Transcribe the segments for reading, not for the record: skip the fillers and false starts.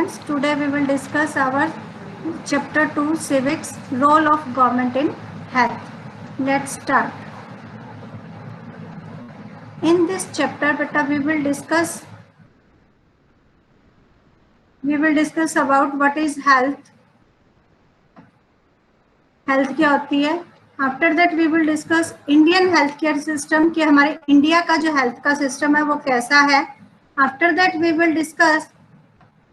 students, today we will discuss our chapter 2 civics, role of government in health. Let's start. In this chapter beta we will discuss about what is health. Health क्या होती है. After that we will discuss Indian health care system कि हमारे India का जो health का system है वो कैसा है. After that we will discuss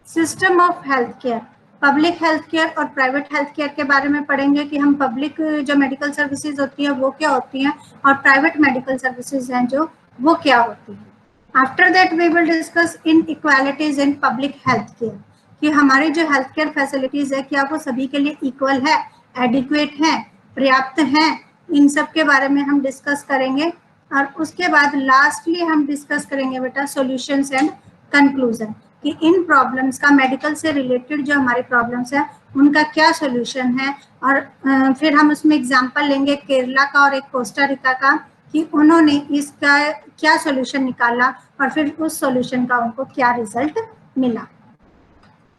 system of health care, public health care और प्राइवेट हेल्थ केयर के बारे में पढ़ेंगे कि हम पब्लिक जो मेडिकल सर्विसेज होती है वो क्या होती हैं और प्राइवेट मेडिकल सर्विसेज हैं जो वो क्या होती हैं. After that we will discuss inequalities in public health care कि हमारी जो हेल्थ केयर फैसिलिटीज है क्या वो सभी के लिए इक्वल है, एडिक्वेट हैं, पर्याप्त हैं, इन सब के बारे में हम डिस्कस करेंगे. और उसके बाद लास्टली हम डिस्कस करेंगे बेटा सॉल्यूशंस एंड कंक्लूजन कि इन प्रॉब्लम्स का मेडिकल से रिलेटेड जो हमारी प्रॉब्लम्स है उनका क्या सॉल्यूशन है. और फिर हम उसमें एग्जांपल लेंगे केरला का और एक कोस्टा रिका का कि उन्होंने इसका क्या सॉल्यूशन निकाला और फिर उस सॉल्यूशन का उनको क्या रिजल्ट मिला.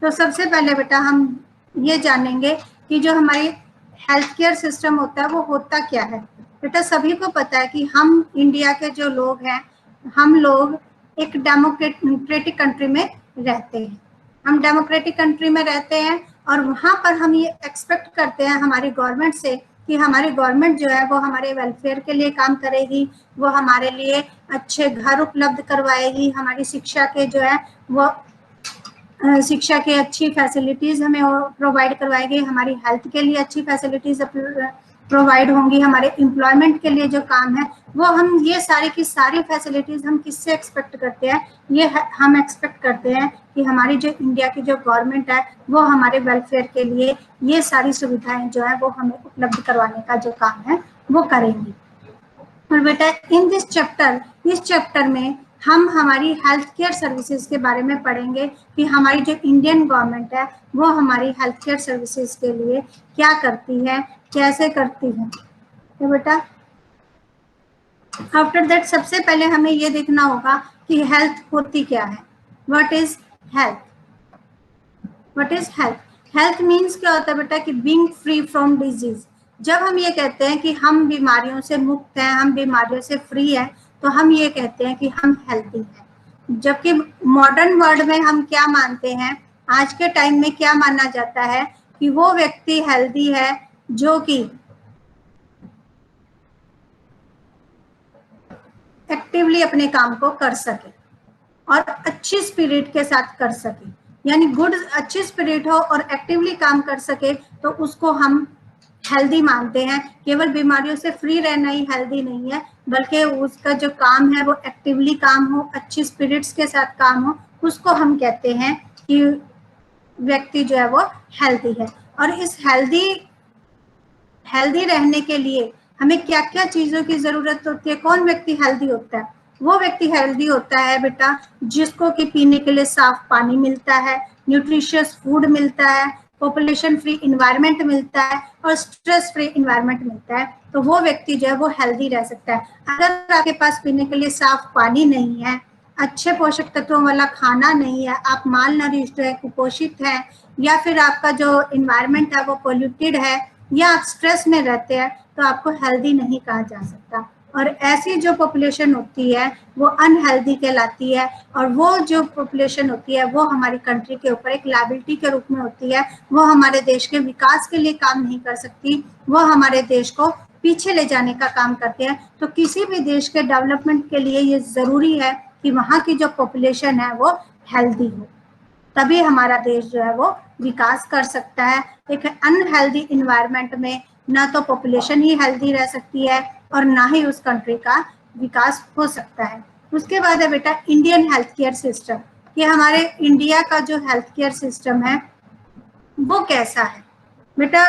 तो सबसे पहले बेटा हम ये जानेंगे कि जो हमारी हेल्थ केयर सिस्टम होता है वो होता क्या है. बेटा सभी को पता है कि हम इंडिया के जो लोग हैं हम लोग एक डेमोक्रेटिक कंट्री में रहते हैं. हम डेमोक्रेटिक कंट्री में रहते हैं और वहाँ पर हम ये एक्सपेक्ट करते हैं हमारी गवर्नमेंट से कि हमारी गवर्नमेंट जो है वो हमारे वेलफेयर के लिए काम करेगी, वो हमारे लिए अच्छे घर उपलब्ध करवाएगी, हमारी शिक्षा के जो है वो शिक्षा की अच्छी फैसिलिटीज हमें प्रोवाइड करवाएगी, हमारी हेल्थ के लिए अच्छी फैसिलिटीज प्रोवाइड होंगी, हमारे एम्प्लॉयमेंट के लिए जो काम है वो हम ये सारी की सारी फैसिलिटीज हम किससे एक्सपेक्ट करते हैं. ये हम एक्सपेक्ट करते हैं कि हमारी जो इंडिया की जो गवर्नमेंट है वो हमारे वेलफेयर के लिए ये सारी सुविधाएं जो है वो हमें उपलब्ध करवाने का जो काम है वो करेंगी. और बेटा इन दिस चैप्टर, इस चैप्टर में हम हमारी हेल्थ केयर सर्विसेज के बारे में पढ़ेंगे कि हमारी जो इंडियन गवर्नमेंट है वो हमारी हेल्थ केयर सर्विसेज के लिए क्या करती है, कैसे करती है. तो बेटा आफ्टर दैट सबसे पहले हमें ये देखना होगा कि हेल्थ होती क्या है. What is health. What is health. Health means क्या होता है बेटा कि बीइंग फ्री फ्रॉम डिजीज. जब हम ये कहते हैं कि हम बीमारियों से मुक्त हैं, हम बीमारियों से फ्री हैं, तो हम ये कहते हैं कि हम हेल्दी हैं. जबकि मॉडर्न वर्ल्ड में हम क्या मानते हैं, आज के टाइम में क्या माना जाता है कि वो व्यक्ति हेल्दी है जो कि एक्टिवली अपने काम को कर सके और अच्छी स्पिरिट के साथ कर सके. यानी गुड अच्छी स्पिरिट हो और एक्टिवली काम कर सके तो उसको हम हेल्दी मानते हैं. केवल बीमारियों से फ्री रहना ही हेल्दी नहीं है, बल्कि उसका जो काम है वो एक्टिवली काम हो, अच्छी स्पिरिट्स के साथ काम हो, उसको हम कहते हैं कि व्यक्ति जो है वो हेल्दी है. और इस हेल्दी रहने के लिए हमें क्या क्या चीजों की जरूरत होती है. कौन व्यक्ति हेल्दी होता है. वो व्यक्ति हेल्दी होता है बेटा जिसको कि पीने के लिए साफ पानी मिलता है, न्यूट्रिशियस फूड मिलता है, पॉपुलेशन फ्री इन्वायरमेंट मिलता है और स्ट्रेस फ्री इन्वायरमेंट मिलता है. तो वो व्यक्ति जो है वो हेल्दी रह सकता है. अगर आपके पास पीने के लिए साफ पानी नहीं है, अच्छे पोषक तत्वों वाला खाना नहीं है, आप माल नरिश्ड है, कुपोषित है, या फिर आपका जो इन्वायरमेंट है वो पोल्यूटेड है, या आप स्ट्रेस में रहते हैं, तो आपको हेल्दी नहीं कहा जा सकता. और ऐसी जो पॉपुलेशन होती है वो अनहेल्दी कहलाती है. और वो जो पॉपुलेशन होती है वो हमारी कंट्री के ऊपर एक लायबिलिटी के रूप में होती है. वो हमारे देश के विकास के लिए काम नहीं कर सकती, वो हमारे देश को पीछे ले जाने का काम करते हैं. तो किसी भी देश के डेवलपमेंट के लिए ये जरूरी है कि वहाँ की जो पॉपुलेशन है वो हेल्दी हो, तभी हमारा देश जो है वो विकास कर सकता है. एक अनहेल्दी इन्वायरमेंट में ना तो पॉपुलेशन ही हेल्दी रह सकती है और ना ही उस कंट्री का विकास हो सकता है. उसके बाद है बेटा इंडियन हेल्थ केयर सिस्टम कि हमारे इंडिया का जो हेल्थ केयर सिस्टम है वो कैसा है. बेटा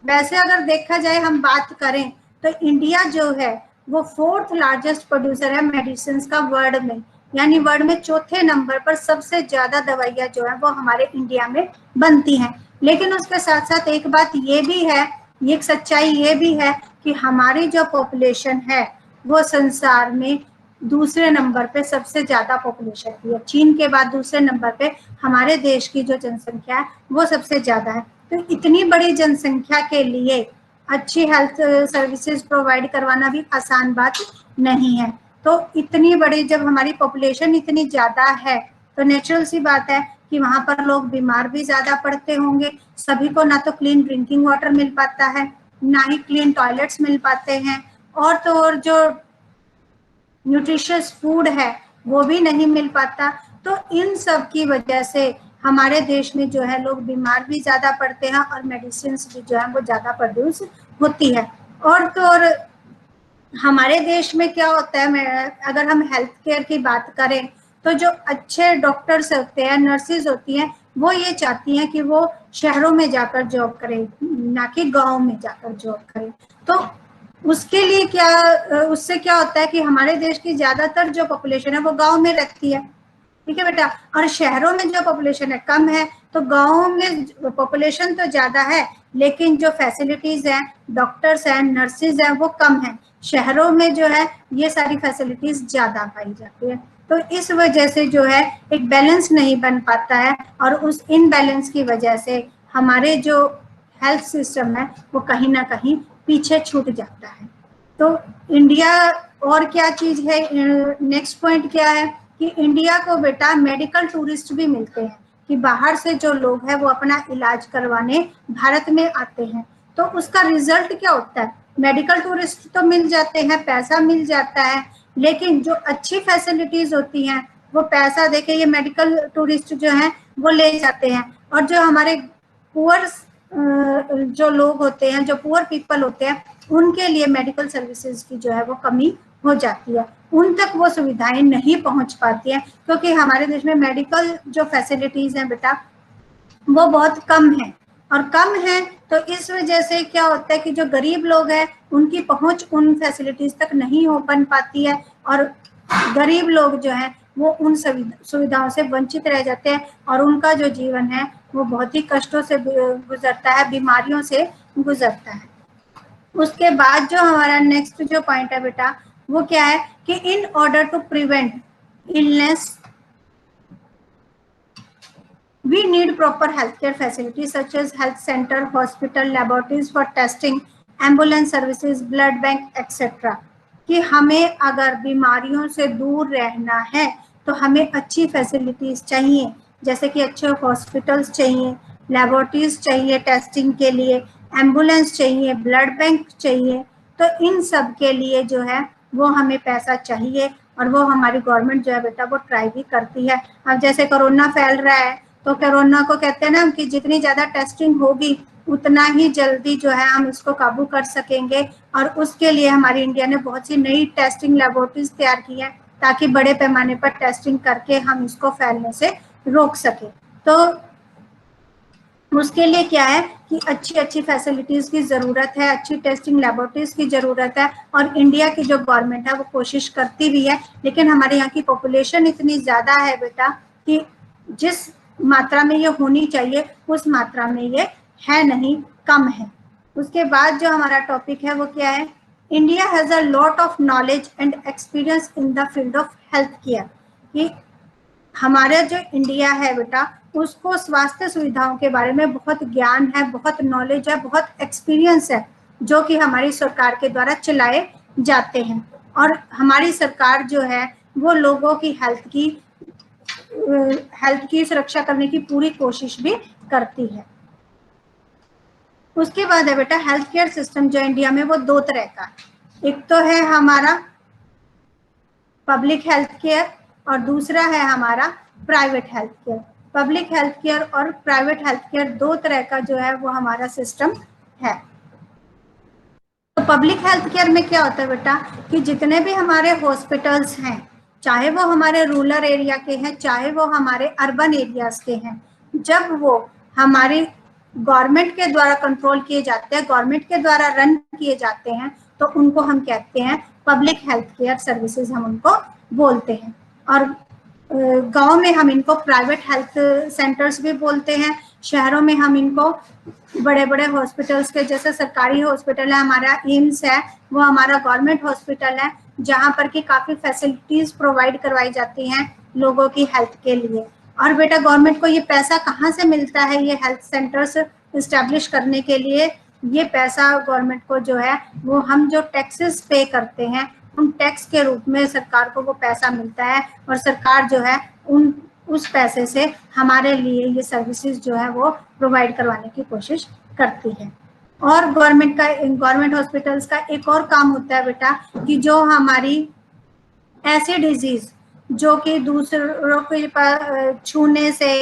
वैसे अगर देखा जाए हम बात करें तो इंडिया जो है वो 4th लार्जेस्ट प्रोड्यूसर है मेडिसिन का वर्ल्ड में. यानी वर्ल्ड में 4थे नंबर पर सबसे ज्यादा दवाइयाँ जो है वो हमारे इंडिया में बनती हैं. लेकिन उसके साथ साथ एक बात ये भी है, ये एक सच्चाई ये भी है कि हमारी जो पॉपुलेशन है वो संसार में दूसरे नंबर पे सबसे ज्यादा पॉपुलेशन की है। चीन के बाद दूसरे नंबर पे हमारे देश की जो जनसंख्या है वो सबसे ज्यादा है। तो इतनी बड़ी जनसंख्या के लिए अच्छी हेल्थ सर्विसेज प्रोवाइड करवाना भी आसान बात नहीं है। तो इतनी बड़ी जब हमारी पॉपुलेशन इतनी ज्यादा है तो नेचुरल सी बात है कि वहां पर लोग बीमार भी ज्यादा पड़ते होंगे। सभी को ना तो क्लीन ड्रिंकिंग वाटर मिल पाता है, ना ही क्लीन टॉयलेट्स मिल पाते हैं, और तो और जो न्यूट्रिशियस फूड है वो भी नहीं मिल पाता। तो इन सब की वजह से हमारे देश में जो है लोग बीमार भी ज्यादा पड़ते हैं और मेडिसिन भी जो है वो ज्यादा प्रोड्यूस होती है। और तो और हमारे देश में क्या होता है, अगर हम हेल्थ केयर की बात करें तो जो अच्छे डॉक्टर्स होते हैं, नर्सेज होती हैं, वो ये चाहती हैं कि वो शहरों में जाकर जॉब करें, ना कि गांव में जाकर जॉब करें। तो उसके लिए क्या, उससे क्या होता है कि हमारे देश की ज्यादातर जो पॉपुलेशन है वो गांव में रहती है, ठीक है बेटा, और शहरों में जो पॉपुलेशन है कम है। तो गांवों में पॉपुलेशन तो ज्यादा है लेकिन जो फैसिलिटीज हैं, डॉक्टर्स हैं, नर्सेज हैं, वो कम है। शहरों में जो है ये सारी फैसिलिटीज ज्यादा पाई जाती है। तो इस वजह से जो है एक बैलेंस नहीं बन पाता है और उस इनबैलेंस की वजह से हमारे जो हेल्थ सिस्टम है वो कहीं ना कहीं पीछे छूट जाता है। तो इंडिया, और क्या चीज है, नेक्स्ट पॉइंट क्या है कि इंडिया को बेटा मेडिकल टूरिस्ट भी मिलते हैं, कि बाहर से जो लोग हैं वो अपना इलाज करवाने भारत में आते हैं। तो उसका रिजल्ट क्या होता है, मेडिकल टूरिस्ट तो मिल जाते हैं, पैसा मिल जाता है, लेकिन जो अच्छी फैसिलिटीज होती हैं वो पैसा देके ये मेडिकल टूरिस्ट जो है वो ले जाते हैं। और जो हमारे पुअर जो लोग होते हैं, जो पुअर पीपल होते हैं, उनके लिए मेडिकल सर्विसेज की जो है वो कमी हो जाती है, उन तक वो सुविधाएं नहीं पहुंच पाती हैं, क्योंकि हमारे देश में मेडिकल जो फैसिलिटीज हैं बेटा वो बहुत कम है। और कम है तो इस वजह से क्या होता है कि जो गरीब लोग हैं उनकी पहुंच उन फैसिलिटीज तक नहीं हो बन पाती है, और गरीब लोग जो हैं वो उन सुविधाओं से वंचित रह जाते हैं और उनका जो जीवन है वो बहुत ही कष्टों से गुजरता है, बीमारियों से गुजरता है। उसके बाद जो हमारा नेक्स्ट जो पॉइंट है बेटा वो क्या है कि in order to prevent illness we need proper healthcare facilities such as health center, hospital, laboratories for testing, ambulance services, blood bank etc. कि हमें अगर बीमारियों से दूर रहना है तो हमें अच्छी फैसिलिटीज चाहिए, जैसे कि अच्छे हॉस्पिटल्स चाहिए, लेबोरेटरीज चाहिए टेस्टिंग के लिए, एम्बुलेंस चाहिए, ब्लड बैंक चाहिए। तो इन सब के लिए जो है वो हमें पैसा चाहिए और वो हमारी गवर्नमेंट जो है बेटा वो ट्राई भी करती है। अब जैसे कोरोना फैल रहा है तो कोरोना को कहते हैं ना कि जितनी ज्यादा टेस्टिंग होगी उतना ही जल्दी जो है हम इसको काबू कर सकेंगे, और उसके लिए हमारी इंडिया ने बहुत सी नई टेस्टिंग लेबोरेटरीज तैयार की है ताकि बड़े पैमाने पर टेस्टिंग करके हम इसको फैलने से रोक सके। तो उसके लिए क्या है कि अच्छी अच्छी फैसिलिटीज की जरूरत है, अच्छी टेस्टिंग लेबोरेटरीज की जरूरत है, और इंडिया की जो गवर्नमेंट है वो कोशिश करती भी है, लेकिन हमारे यहाँ की पॉपुलेशन इतनी ज्यादा है बेटा कि जिस मात्रा में ये होनी चाहिए उस मात्रा में ये है नहीं, कम है। उसके बाद जो हमारा टॉपिक है वो क्या है, India has a lot of knowledge and experience in the field of health care. कि हमारा जो इंडिया है बेटा उसको स्वास्थ्य सुविधाओं के बारे में बहुत ज्ञान है, बहुत नॉलेज है, बहुत एक्सपीरियंस है, जो कि हमारी सरकार के द्वारा चलाए जाते हैं। और हमारी सरकार जो है वो लोगों की हेल्थ की सुरक्षा करने की पूरी कोशिश भी करती है। उसके बाद है बेटा हेल्थ केयर सिस्टम जो इंडिया में वो दो तरह का, एक तो है हमारा पब्लिक हेल्थ केयर और दूसरा है हमारा private health care. Public health care और प्राइवेट हेल्थ केयर दो तरह का जो है वो हमारा सिस्टम है। तो पब्लिक हेल्थ केयर में क्या होता है बेटा कि जितने भी हमारे हॉस्पिटल्स हैं, चाहे वो हमारे रूरल एरिया के हैं चाहे वो हमारे अर्बन एरियाज के हैं, जब वो हमारी गवर्नमेंट के द्वारा कंट्रोल किए जाते हैं, गवर्नमेंट के द्वारा रन किए जाते हैं, तो उनको हम कहते हैं पब्लिक हेल्थ केयर सर्विसेज, हम उनको बोलते हैं। और गांव में हम इनको प्राइवेट हेल्थ सेंटर्स भी बोलते हैं, शहरों में हम इनको बड़े बड़े हॉस्पिटल्स के, जैसे सरकारी हॉस्पिटल है हमारा एम्स है, वो हमारा गवर्नमेंट हॉस्पिटल है, जहां पर कि काफी फैसिलिटीज प्रोवाइड करवाई जाती हैं लोगों की हेल्थ के लिए। और बेटा गवर्नमेंट को ये पैसा कहाँ से मिलता है ये हेल्थ सेंटर्स इस्टेब्लिश करने के लिए? ये पैसा गवर्नमेंट को जो है वो हम जो टैक्सेस पे करते हैं उन टैक्स के रूप में सरकार को वो पैसा मिलता है, और सरकार जो है उस पैसे से हमारे लिए ये सर्विसेज जो है वो प्रोवाइड करवाने की कोशिश करती है। और गवर्नमेंट हॉस्पिटल्स का एक और काम होता है बेटा कि जो हमारी ऐसी डिजीज जो कि दूसरों के पास छूने से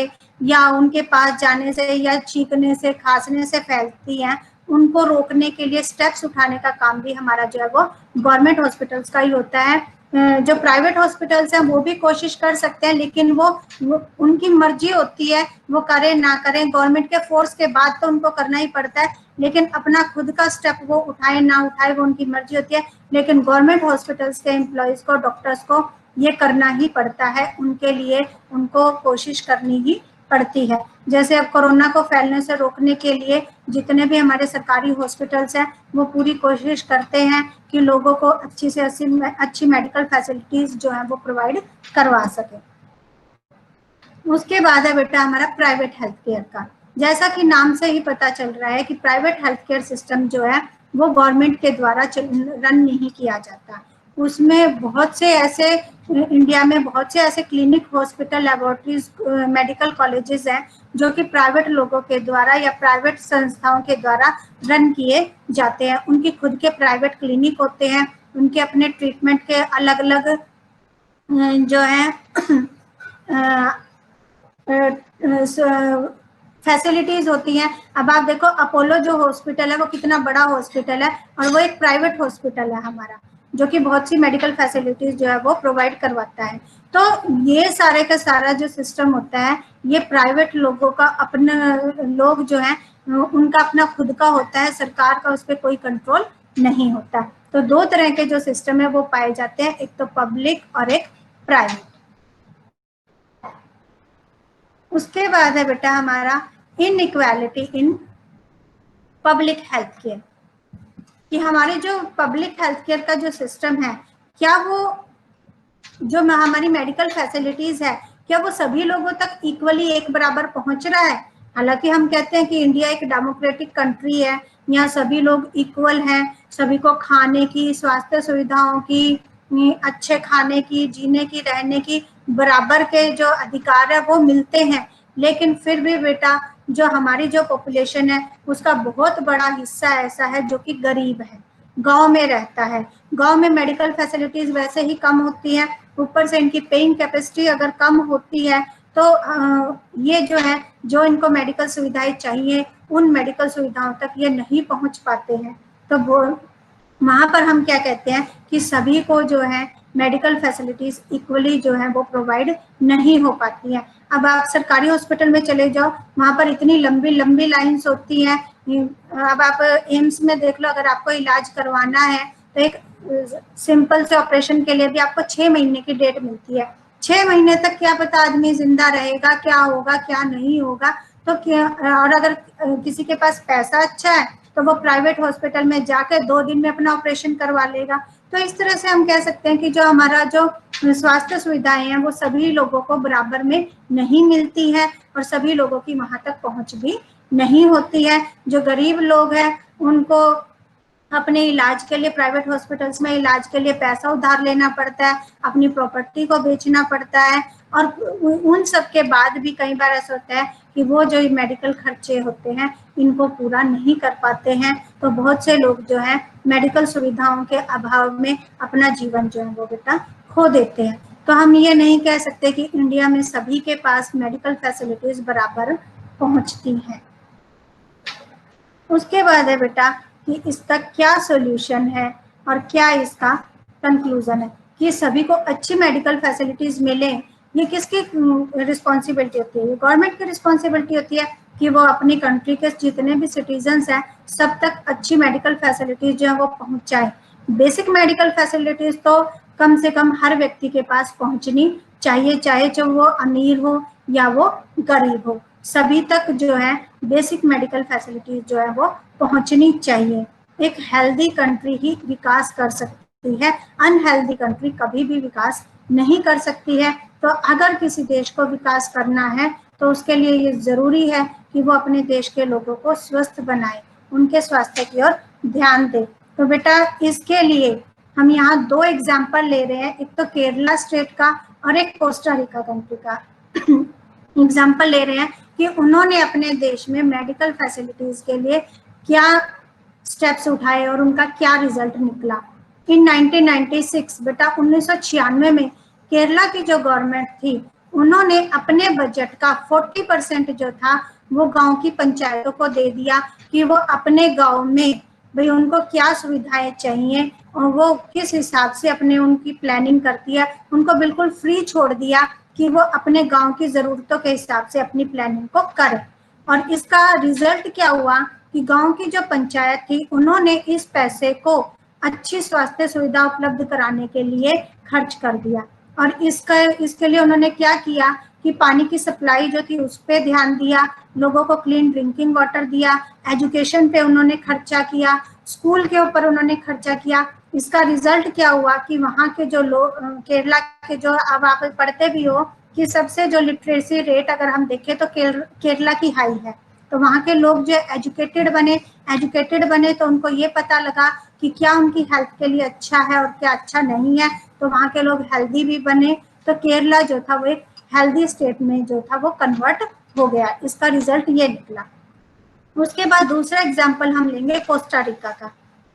या उनके पास जाने से या छींकने से खांसने से फैलती हैं, उनको रोकने के लिए स्टेप्स उठाने का काम भी हमारा जो है वो गवर्नमेंट हॉस्पिटल्स का ही होता है। जो प्राइवेट हॉस्पिटल्स हैं वो भी कोशिश कर सकते हैं, लेकिन वो उनकी मर्जी होती है, वो करें ना करें, गवर्नमेंट के फोर्स के बाद तो उनको करना ही पड़ता है, लेकिन अपना खुद का स्टेप वो उठाए ना उठाए वो उनकी मर्जी होती है। लेकिन गवर्नमेंट हॉस्पिटल्स के एम्प्लॉयज को, डॉक्टर्स को ये करना ही पड़ता है, उनके लिए उनको कोशिश करनी ही पड़ती है। जैसे अब कोरोना को फैलने से रोकने के लिए जितने भी हमारे सरकारी हॉस्पिटल्स हैं वो पूरी कोशिश करते हैं कि लोगों को अच्छी से अच्छी मेडिकल फैसिलिटीज जो है वो प्रोवाइड करवा सके। उसके बाद है बेटा हमारा प्राइवेट हेल्थ केयर का। जैसा कि नाम से ही पता चल रहा है कि प्राइवेट हेल्थ केयर सिस्टम जो है वो गवर्नमेंट के द्वारा रन नहीं किया जाता। उसमें बहुत से ऐसे, इंडिया में बहुत से ऐसे clinic, hospital, laboratories, medical colleges हैं जो कि प्राइवेट लोगों के द्वारा या प्राइवेट संस्थाओं के द्वारा रन किए जाते हैं। उनकी खुद के प्राइवेट क्लिनिक होते हैं, उनके अपने ट्रीटमेंट के अलग अलग जो है फैसिलिटीज होती हैं। अब आप देखो अपोलो जो हॉस्पिटल है वो कितना बड़ा हॉस्पिटल है, और वो एक प्राइवेट हॉस्पिटल है हमारा, जो कि बहुत सी मेडिकल फैसिलिटीज जो है वो प्रोवाइड करवाता है। तो ये सारे का सारा जो सिस्टम होता है ये प्राइवेट लोगों का, अपने लोग जो है उनका अपना खुद का होता है, सरकार का उस पर कोई कंट्रोल नहीं होता। तो दो तरह के जो सिस्टम है वो पाए जाते हैं, एक तो पब्लिक और एक प्राइवेट। उसके बाद है बेटा हमारा inequality in public health care, कि हमारे जो पब्लिक हेल्थ केयर का जो सिस्टम है, क्या वो जो हमारी मेडिकल फैसिलिटीज है क्या वो सभी लोगों तक इक्वली एक बराबर पहुंच रहा है? हालांकि हम कहते हैं कि इंडिया एक डेमोक्रेटिक कंट्री है, यहाँ सभी लोग इक्वल हैं, सभी को खाने की, स्वास्थ्य सुविधाओं की, अच्छे खाने की, जीने की, रहने की बराबर के जो अधिकार है वो मिलते हैं। लेकिन फिर भी बेटा जो हमारी जो पॉपुलेशन है उसका बहुत बड़ा हिस्सा ऐसा है जो कि गरीब है, गांव में रहता है। गांव में मेडिकल फैसिलिटीज वैसे ही कम होती हैं, ऊपर से इनकी पेइंग कैपेसिटी अगर कम होती है तो ये जो है जो इनको मेडिकल सुविधाएं चाहिए उन मेडिकल सुविधाओं तक ये नहीं पहुंच पाते हैं। तो वो वहां पर हम क्या कहते हैं कि सभी को जो है मेडिकल फैसिलिटीज इक्वली जो है वो प्रोवाइड नहीं हो पाती है। अब आप सरकारी हॉस्पिटल में चले जाओ, वहां पर इतनी लंबी लंबी लाइंस होती हैं। अब आप एम्स में देख लो, अगर आपको इलाज करवाना है तो एक सिंपल से ऑपरेशन के लिए भी आपको 6 महीने की डेट मिलती है। 6 महीने तक क्या पता आदमी जिंदा रहेगा, क्या होगा क्या नहीं होगा। तो क्या, और अगर किसी के पास पैसा अच्छा है तो वो प्राइवेट हॉस्पिटल में जाकर 2 दिन में अपना ऑपरेशन करवा लेगा। तो इस तरह से हम कह सकते हैं कि जो हमारा जो स्वास्थ्य सुविधाएं हैं वो सभी लोगों को बराबर में नहीं मिलती है, और सभी लोगों की वहां तक पहुंच भी नहीं होती है। जो गरीब लोग हैं उनको अपने इलाज के लिए प्राइवेट हॉस्पिटल्स में इलाज के लिए पैसा उधार लेना पड़ता है, अपनी प्रॉपर्टी को बेचना पड़ता है, और उन सब के बाद भी कई बार ऐसा होता है कि वो जो मेडिकल खर्चे होते हैं इनको पूरा नहीं कर पाते हैं। तो बहुत से लोग जो है मेडिकल सुविधाओं के अभाव में अपना जीवन जो है वो बेटा खो देते हैं। तो हम ये नहीं कह सकते कि इंडिया में सभी के पास मेडिकल फैसिलिटीज बराबर पहुंचती हैं। उसके बाद है बेटा कि इसका क्या सॉल्यूशन है और क्या इसका कंक्लूजन है, कि सभी को अच्छी मेडिकल फैसिलिटीज मिले। ये किसकी रिस्पॉन्सिबिलिटी होती है? ये गवर्नमेंट की रिस्पॉन्सिबिलिटी होती है कि वो अपनी कंट्री के जितने भी सिटीजन्स हैं सब तक अच्छी मेडिकल फैसिलिटीज जो है वो पहुंचाए। बेसिक मेडिकल फैसिलिटीज तो कम से कम हर व्यक्ति के पास पहुंचनी चाहे जो वो अमीर हो या वो गरीब हो, सभी तक जो है बेसिक मेडिकल फैसिलिटीज जो है वो पहुंचनी चाहिए। एक हेल्दी कंट्री ही विकास कर सकती है, अनहेल्दी कंट्री कभी भी विकास नहीं कर सकती है। तो अगर किसी देश को विकास करना है तो उसके लिए ये जरूरी है कि वो अपने देश के लोगों को स्वस्थ बनाए, उनके स्वास्थ्य की ओर ध्यान दे। तो बेटा इसके लिए हम यहाँ 2 एग्जाम्पल ले रहे हैं, एक तो केरला स्टेट का और एक कोस्टा रिका कंट्री का एग्जाम्पल ले रहे हैं कि उन्होंने अपने देश में मेडिकल फैसिलिटीज के लिए क्या स्टेप्स उठाए और उनका क्या रिजल्ट निकला। इन 1996 बेटा 1996 में केरला की जो गवर्नमेंट थी उन्होंने अपने बजट का 40% जो था वो गांव की पंचायतों को दे दिया कि वो अपने गांव में भाई उनको क्या सुविधाएं चाहिए और वो किस हिसाब से अपने उनकी प्लानिंग करती है, उनको बिल्कुल फ्री छोड़ दिया कि वो अपने गांव की जरूरतों के हिसाब से अपनी प्लानिंग को करें। और इसका रिजल्ट क्या हुआ कि गांव की जो पंचायत थी उन्होंने इस पैसे को अच्छी स्वास्थ्य सुविधा उपलब्ध कराने के लिए खर्च कर दिया। और इसके लिए उन्होंने क्या किया कि पानी की सप्लाई जो थी उस पर ध्यान दिया, लोगों को क्लीन ड्रिंकिंग वाटर दिया, एजुकेशन पे उन्होंने खर्चा किया, स्कूल के ऊपर उन्होंने खर्चा किया। इसका रिजल्ट क्या हुआ कि वहाँ के जो लोग केरला के जो, अब आप पढ़ते भी हो कि सबसे जो लिटरेसी रेट अगर हम देखें तो केरला की हाई है। तो वहाँ के लोग जो एजुकेटेड बने तो उनको ये पता लगा कि क्या उनकी हेल्थ के लिए अच्छा है और क्या अच्छा नहीं है, तो वहाँ के लोग हेल्दी भी बने। तो केरला जो था वो एक हेल्दी स्टेट में जो था वो कन्वर्ट हो गया। इसका रिजल्ट ये निकला। उसके बाद दूसरा एग्जाम्पल हम लेंगे कोस्टा रिका का।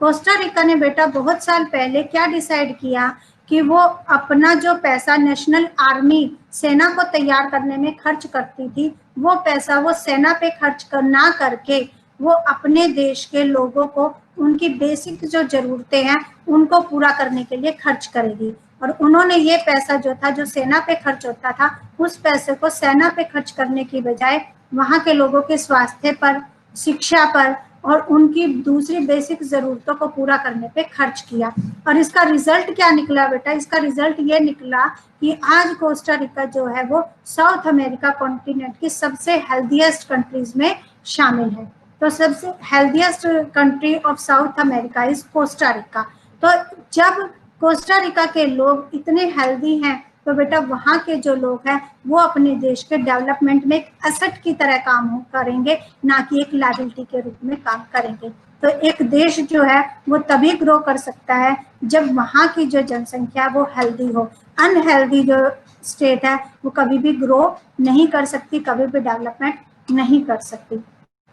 कोस्टा रिका ने बेटा बहुत साल पहले क्या डिसाइड किया कि वो अपना जो पैसा नेशनल आर्मी सेना को तैयार करने में खर्च करती थी, वो पैसा वो सेना पे खर्च ना करके वो अपने देश के लोगों को उनकी बेसिक जो जरूरतें हैं उनको पूरा करने के लिए खर्च करेगी। और उन्होंने ये पैसा जो था, जो सेना पे खर्च होता था, उस पैसे को सेना पे खर्च करने की बजाय वहाँ के लोगों के स्वास्थ्य पर, शिक्षा पर और उनकी दूसरी बेसिक जरूरतों को पूरा करने पे खर्च किया। और इसका रिजल्ट क्या निकला बेटा? इसका रिजल्ट ये निकला कि आज कोस्टा रिका जो है वो साउथ अमेरिका कॉन्टिनेंट की सबसे हेल्दीएस्ट कंट्रीज में शामिल है। तो सबसे healthiest country of south America is Costa Rica. तो जब कोस्टा रिका के लोग इतने हेल्दी हैं तो बेटा वहाँ के जो लोग हैं वो अपने देश के डेवलपमेंट में एक एसेट की तरह काम करेंगे, ना कि एक लायबिलिटी के रूप में काम करेंगे। तो एक देश जो है वो तभी ग्रो कर सकता है जब वहाँ की जो जनसंख्या वो हेल्दी हो। अनहेल्दी जो स्टेट है वो कभी भी ग्रो नहीं कर सकती, कभी भी डेवलपमेंट नहीं कर सकती।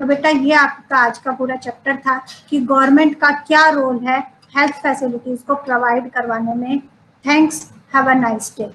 तो बेटा ये आपका आज का पूरा चैप्टर था कि गवर्नमेंट का क्या रोल है हेल्थ फैसिलिटीज को प्रोवाइड करवाने में। Thanks, have a nice day.